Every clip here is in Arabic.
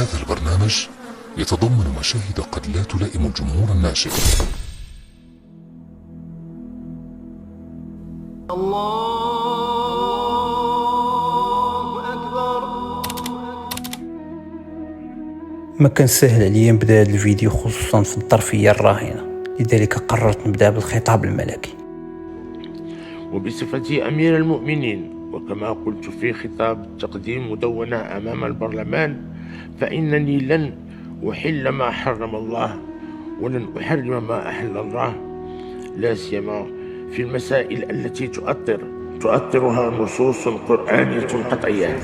هذا البرنامج يتضمن مشاهد قد لا تلائم الجمهور الناشئ. الله أكبر. ما كان سهل عليا نبدا هذا الفيديو خصوصا في الظرفيه الراهنه، لذلك قررت نبدا بالخطاب الملكي. وبصفتي أمير المؤمنين، وكما قلت في خطاب تقديم مدونة أمام البرلمان، فإنني لن أحل ما حرم الله ولن أحرم ما أحل الله، لا سيما في المسائل التي تؤطرها نصوص قرآنية قطعية.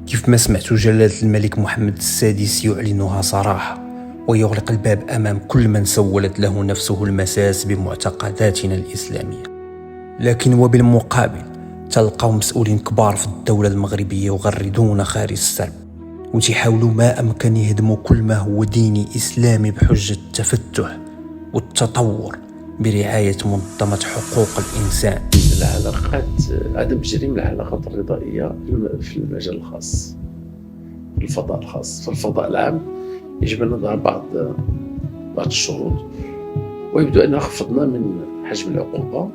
كيف ما سمعت جلالة الملك محمد السادس يعلنها صراحة ويغلق الباب أمام كل من سولت له نفسه المساس بمعتقداتنا الإسلامية، لكن وبالمقابل تلقوا مسؤولين كبار في الدولة المغربية يغردون خارج السرب وتحاولوا ما أمكن يهدموا كل ما هو ديني إسلامي بحجة التفتح والتطور برعاية منظمة حقوق الإنسان. العلاقات عدم تجريم العلاقات الرضائية في المجال الخاص، في الفضاء الخاص. في الفضاء العام يجب أن نضع بعض الشروط، ويبدو أن خفضنا من حجم العقوبة،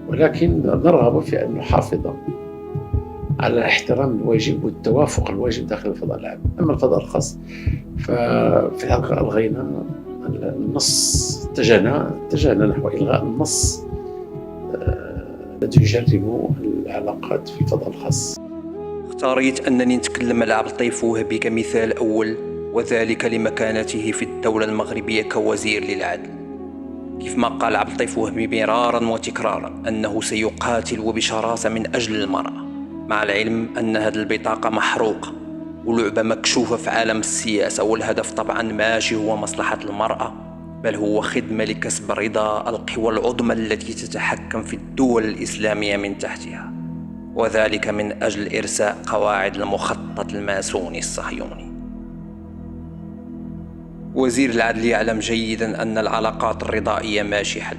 ولكن نرغب في أن نحافظ على احترام الواجب والتوافق الواجب داخل الفضاء العام. أما الفضاء الخاص ففي الحقيقة ألغينا النص، اتجهنا نحو إلغاء النص الذي يجرم العلاقات في الفضاء الخاص. اختاريت أنني نتكلم على عبد اللطيف وهبي كمثال أول، وذلك لمكانته في الدولة المغربية كوزير للعدل. كيف ما قال عبد اللطيف وهبي مرارا وتكرارا أنه سيقاتل وبشراسة من أجل المرأة، مع العلم أن هذه البطاقة محروقة ولعبة مكشوفة في عالم السياسة، والهدف طبعا ماشي هو مصلحة المرأة، بل هو خدمة لكسب رضا القوى العظمى التي تتحكم في الدول الإسلامية من تحتها، وذلك من أجل إرساء قواعد المخطط الماسوني الصهيوني. وزير العدل يعلم جيدا أن العلاقات الرضائية ماشي حل،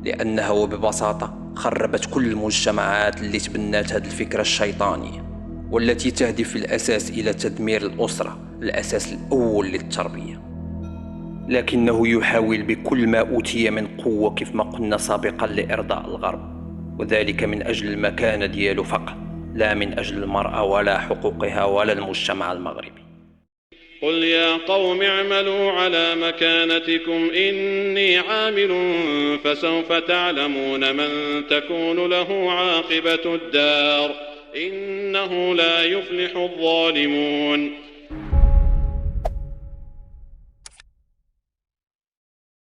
لأنها وببساطة خربت كل المجتمعات اللي تبنات هذه الفكرة الشيطانية، والتي تهدف في الأساس إلى تدمير الأسرة، الأساس الأول للتربية. لكنه يحاول بكل ما أوتي من قوة كيف ما قلنا سابقا لإرضاء الغرب، وذلك من أجل المكانة دياله فقط، لا من أجل المرأة ولا حقوقها ولا المجتمع المغربي. قل يا قوم اعملوا على مكانتكم إني عامل فسوف تعلمون من تكون له عاقبة الدار إنه لا يفلح الظالمون.